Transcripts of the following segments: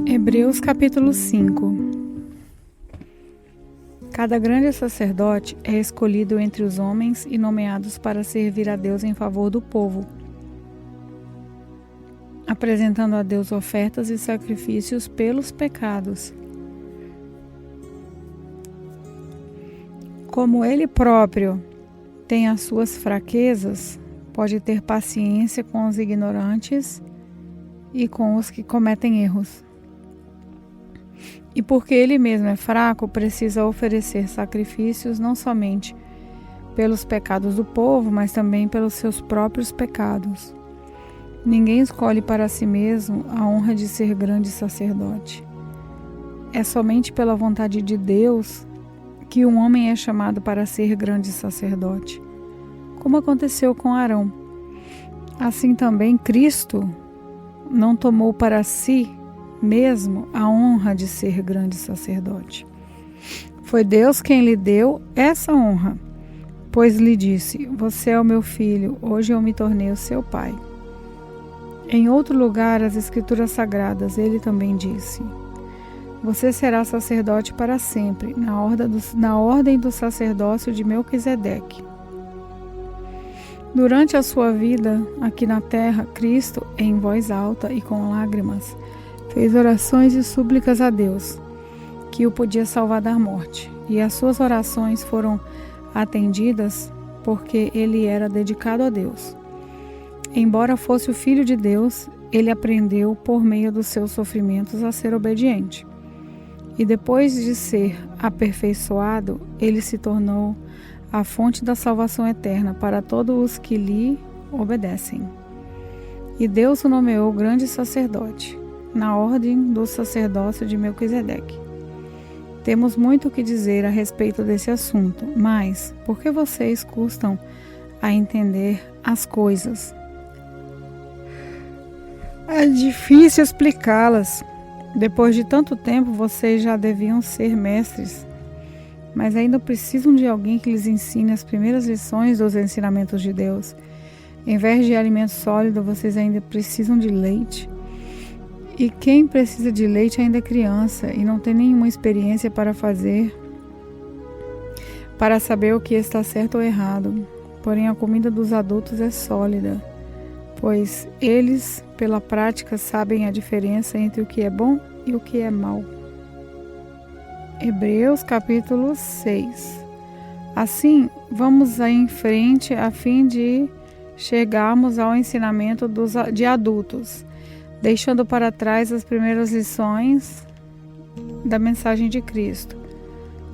Hebreus capítulo 5. Cada grande sacerdote é escolhido entre os homens e nomeados para servir a Deus em favor do povo, apresentando a Deus ofertas e sacrifícios pelos pecados. Como ele próprio tem as suas fraquezas, pode ter paciência com os ignorantes e com os que cometem erros. E porque ele mesmo é fraco, precisa oferecer sacrifícios não somente pelos pecados do povo, mas também pelos seus próprios pecados. Ninguém escolhe para si mesmo a honra de ser grande sacerdote. É somente pela vontade de Deus que um homem é chamado para ser grande sacerdote, como aconteceu com Arão. Assim também Cristo não tomou para si mesmo a honra de ser grande sacerdote. Foi Deus quem lhe deu essa honra, pois lhe disse: "Você é o meu filho, hoje eu me tornei o seu pai." Em outro lugar, as Escrituras Sagradas, ele também disse: "Você será sacerdote para sempre, na ordem do sacerdócio de Melquisedeque." Durante a sua vida aqui na terra, Cristo, em voz alta e com lágrimas, fez orações e súplicas a Deus, que o podia salvar da morte, e as suas orações foram atendidas porque ele era dedicado a Deus. Embora fosse o Filho de Deus, ele aprendeu por meio dos seus sofrimentos a ser obediente. E depois de ser aperfeiçoado, ele se tornou a fonte da salvação eterna para todos os que lhe obedecem. E Deus o nomeou grande sacerdote, na ordem do sacerdócio de Melquisedeque. Temos muito o que dizer a respeito desse assunto, mas por que vocês custam a entender as coisas? É difícil explicá-las. Depois de tanto tempo, vocês já deviam ser mestres, mas ainda precisam de alguém que lhes ensine as primeiras lições dos ensinamentos de Deus. Em vez de alimento sólido, vocês ainda precisam de leite. E quem precisa de leite ainda é criança e não tem nenhuma experiência para saber o que está certo ou errado. Porém, a comida dos adultos é sólida, pois eles, pela prática, sabem a diferença entre o que é bom e o que é mau. Hebreus capítulo 6. Assim, vamos em frente a fim de chegarmos ao ensinamento de adultos, deixando para trás as primeiras lições da mensagem de Cristo.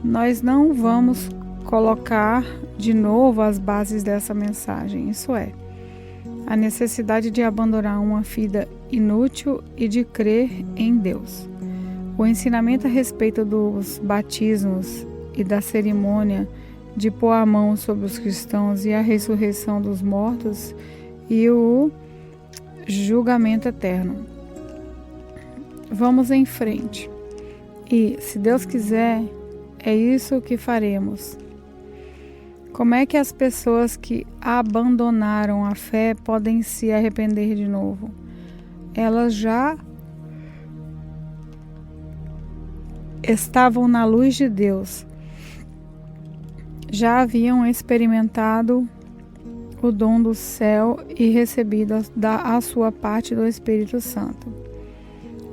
Nós não vamos colocar de novo as bases dessa mensagem, isso é, a necessidade de abandonar uma vida inútil e de crer em Deus. O ensinamento a respeito dos batismos e da cerimônia de pôr a mão sobre os cristãos e a ressurreição dos mortos e o julgamento eterno. Vamos em frente. E, se Deus quiser, é isso que faremos. Como é que as pessoas que abandonaram a fé podem se arrepender de novo? Elas já estavam na luz de Deus. Já haviam experimentado o dom do céu e recebido a sua parte do Espírito Santo.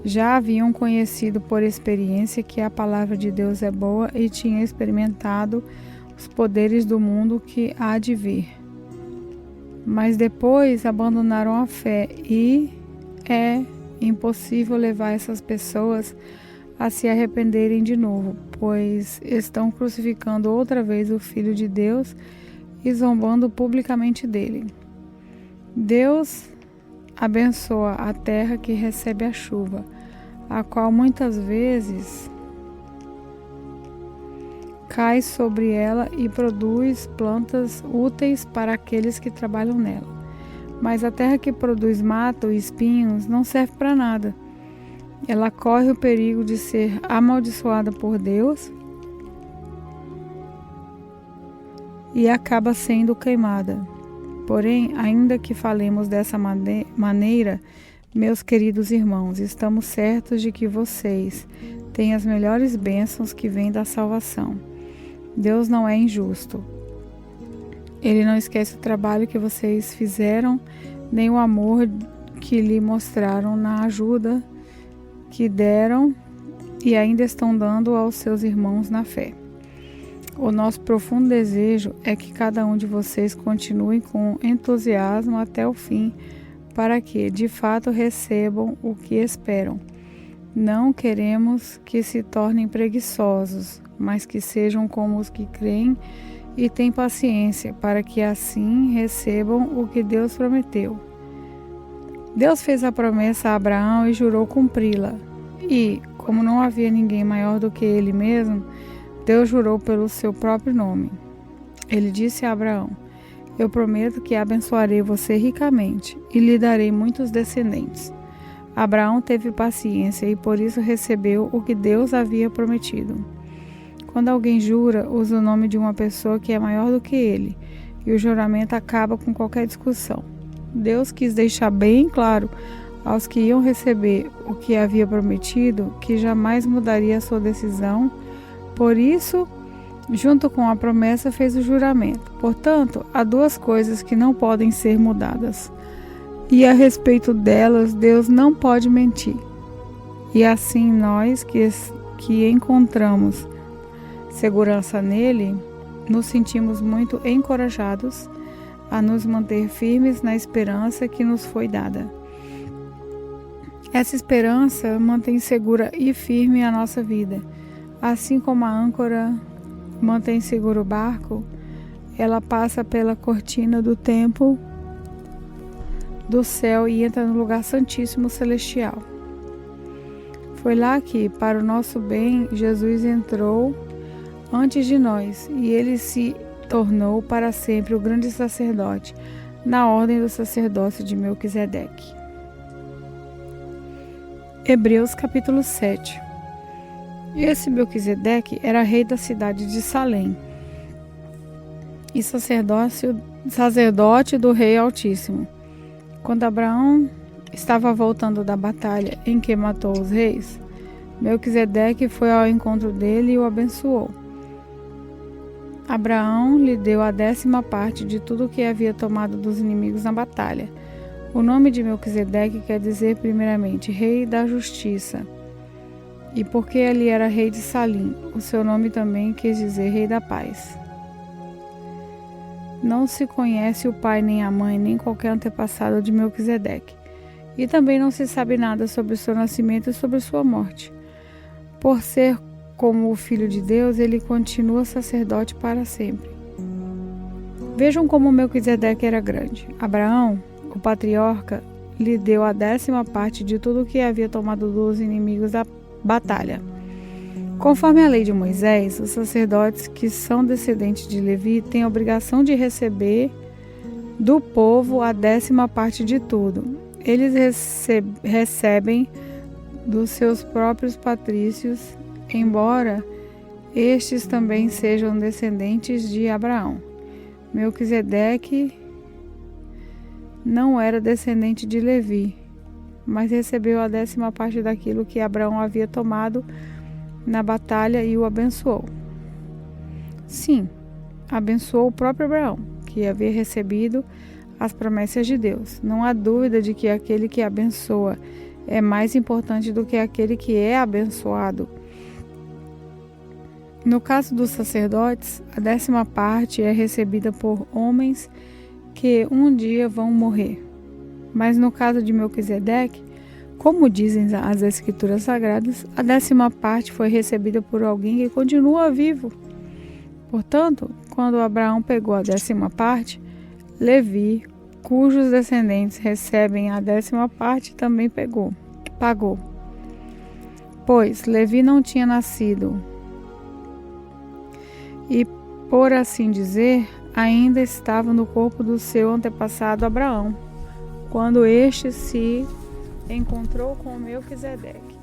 Já haviam conhecido por experiência que a palavra de Deus é boa e tinham experimentado os poderes do mundo que há de vir. Mas depois abandonaram a fé e é impossível levar essas pessoas a se arrependerem de novo, pois estão crucificando outra vez o Filho de Deus e zombando publicamente dele. Deus abençoa a terra que recebe a chuva, a qual muitas vezes cai sobre ela e produz plantas úteis para aqueles que trabalham nela. Mas a terra que produz mato e espinhos não serve para nada. Ela corre o perigo de ser amaldiçoada por Deus e acaba sendo queimada. Porém, ainda que falemos dessa maneira, Meus queridos irmãos, estamos certos de que vocês têm as melhores bênçãos que vêm da salvação. Deus não é injusto. Ele não esquece o trabalho que vocês fizeram, nem o amor que lhe mostraram na ajuda que deram e ainda estão dando aos seus irmãos na fé. O nosso profundo desejo é que cada um de vocês continue com entusiasmo até o fim, para que, de fato, recebam o que esperam. Não queremos que se tornem preguiçosos, mas que sejam como os que creem e têm paciência, para que assim recebam o que Deus prometeu. Deus fez a promessa a Abraão e jurou cumpri-la. E, como não havia ninguém maior do que ele mesmo, Deus jurou pelo seu próprio nome. Ele disse a Abraão: eu prometo que abençoarei você ricamente e lhe darei muitos descendentes. Abraão teve paciência e por isso recebeu o que Deus havia prometido. Quando alguém jura, usa o nome de uma pessoa que é maior do que ele, e o juramento acaba com qualquer discussão. Deus quis deixar bem claro aos que iam receber o que havia prometido que jamais mudaria a sua decisão. Por isso, junto com a promessa, fez o juramento. Portanto, há duas coisas que não podem ser mudadas. E a respeito delas, Deus não pode mentir. E assim nós que encontramos segurança nele, nos sentimos muito encorajados a nos manter firmes na esperança que nos foi dada. Essa esperança mantém segura e firme a nossa vida. Assim como a âncora mantém seguro o barco, ela passa pela cortina do templo do céu e entra no lugar santíssimo celestial. Foi lá que, para o nosso bem, Jesus entrou antes de nós, e ele se tornou para sempre o grande sacerdote, na ordem do sacerdócio de Melquisedeque. Hebreus capítulo 7. Esse Melquisedeque era rei da cidade de Salém e sacerdote do Rei Altíssimo. Quando Abraão estava voltando da batalha em que matou os reis, Melquisedeque foi ao encontro dele e o abençoou. Abraão lhe deu a 10ª parte de tudo o que havia tomado dos inimigos na batalha. O nome de Melquisedeque quer dizer, primeiramente, Rei da Justiça. E porque ele era rei de Salim, o seu nome também quis dizer Rei da Paz. Não se conhece o pai, nem a mãe, nem qualquer antepassado de Melquisedeque. E também não se sabe nada sobre o seu nascimento e sobre sua morte. Por ser como o Filho de Deus, ele continua sacerdote para sempre. Vejam como Melquisedeque era grande. Abraão, o patriarca, lhe deu a 10ª parte de tudo o que havia tomado dos inimigos da batalha. Conforme a lei de Moisés, os sacerdotes que são descendentes de Levi têm a obrigação de receber do povo a 10ª parte de tudo. Eles recebem dos seus próprios patrícios, embora estes também sejam descendentes de Abraão. Melquisedeque não era descendente de Levi, mas recebeu a 10ª parte daquilo que Abraão havia tomado na batalha e o abençoou. Sim, abençoou o próprio Abraão, que havia recebido as promessas de Deus. Não há dúvida de que aquele que abençoa é mais importante do que aquele que é abençoado. No caso dos sacerdotes, a 10ª parte é recebida por homens que um dia vão morrer. Mas no caso de Melquisedeque, como dizem as Escrituras Sagradas, a 10ª parte foi recebida por alguém que continua vivo. Portanto, quando Abraão pegou a 10ª parte, Levi, cujos descendentes recebem a 10ª parte, também pagou. Pois Levi não tinha nascido e, por assim dizer, ainda estava no corpo do seu antepassado Abraão, quando este se encontrou com Melquisedeque.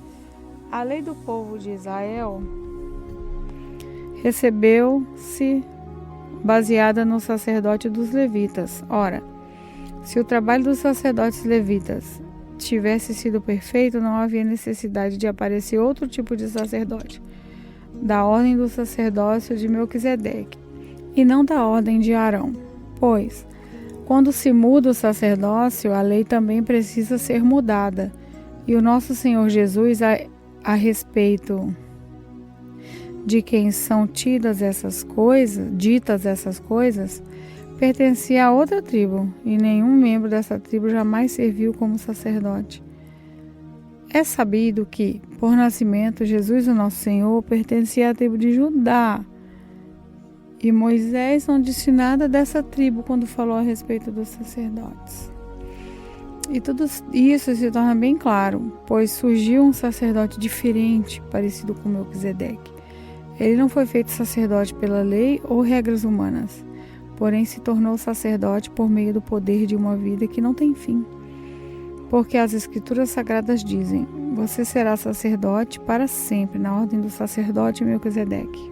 A lei do povo de Israel recebeu-se baseada no sacerdote dos levitas. Ora, se o trabalho dos sacerdotes levitas tivesse sido perfeito, não havia necessidade de aparecer outro tipo de sacerdote, da ordem do sacerdócio de Melquisedeque, e não da ordem de Arão. Pois, quando se muda o sacerdócio, a lei também precisa ser mudada. E o nosso Senhor Jesus, a respeito de quem são ditas essas coisas, pertencia a outra tribo, e nenhum membro dessa tribo jamais serviu como sacerdote. É sabido que, por nascimento, Jesus, o nosso Senhor, pertencia à tribo de Judá. E Moisés não disse nada dessa tribo quando falou a respeito dos sacerdotes. E tudo isso se torna bem claro, pois surgiu um sacerdote diferente, parecido com Melquisedeque. Ele não foi feito sacerdote pela lei ou regras humanas, porém se tornou sacerdote por meio do poder de uma vida que não tem fim. Porque as Escrituras Sagradas dizem: você será sacerdote para sempre, na ordem do sacerdote Melquisedeque.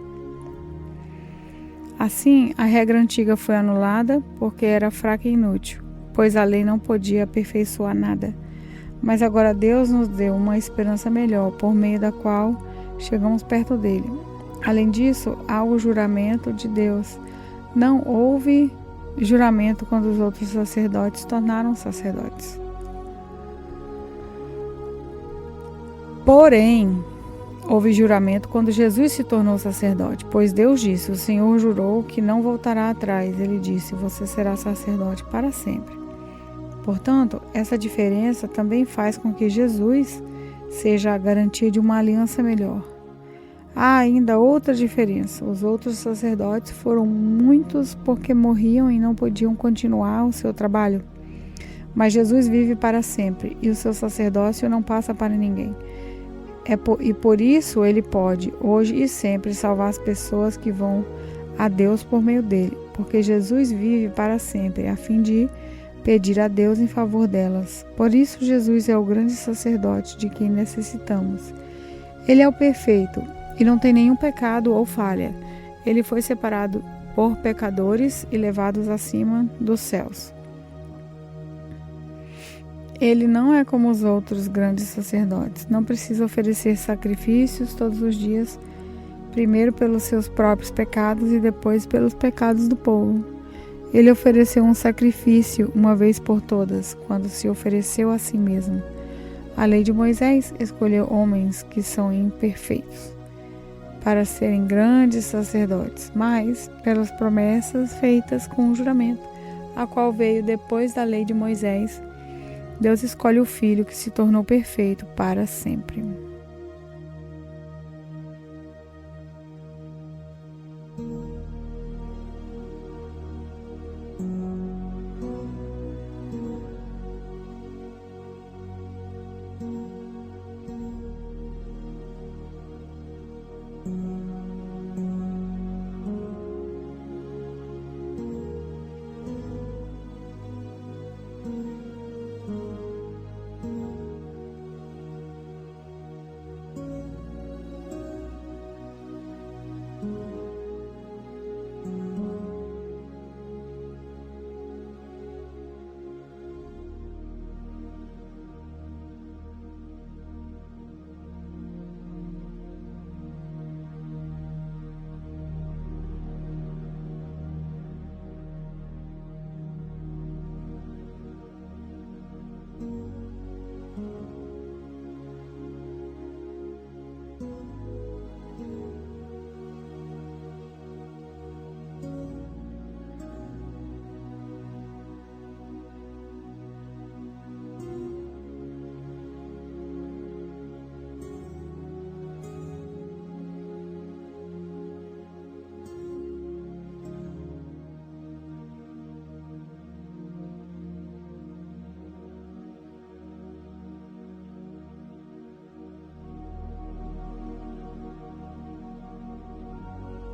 Assim, a regra antiga foi anulada porque era fraca e inútil, pois a lei não podia aperfeiçoar nada. Mas agora Deus nos deu uma esperança melhor, por meio da qual chegamos perto dele. Além disso, há o juramento de Deus. Não houve juramento quando os outros sacerdotes tornaram sacerdotes. Porém, houve juramento quando Jesus se tornou sacerdote, pois Deus disse: o Senhor jurou que não voltará atrás. Ele disse: você será sacerdote para sempre. Portanto, essa diferença também faz com que Jesus seja a garantia de uma aliança melhor. Há ainda outra diferença. Os outros sacerdotes foram muitos porque morriam e não podiam continuar o seu trabalho. Mas Jesus vive para sempre e o seu sacerdócio não passa para ninguém. E por isso ele pode, hoje e sempre, salvar as pessoas que vão a Deus por meio dele, porque Jesus vive para sempre, a fim de pedir a Deus em favor delas. Por isso Jesus é o grande sacerdote de quem necessitamos. Ele é o perfeito e não tem nenhum pecado ou falha. Ele foi separado por pecadores e levados acima dos céus. Ele não é como os outros grandes sacerdotes. Não precisa oferecer sacrifícios todos os dias, primeiro pelos seus próprios pecados e depois pelos pecados do povo. Ele ofereceu um sacrifício uma vez por todas, quando se ofereceu a si mesmo. A lei de Moisés escolheu homens que são imperfeitos para serem grandes sacerdotes, mas pelas promessas feitas com o juramento, a qual veio depois da lei de Moisés, Deus escolhe o Filho que se tornou perfeito para sempre.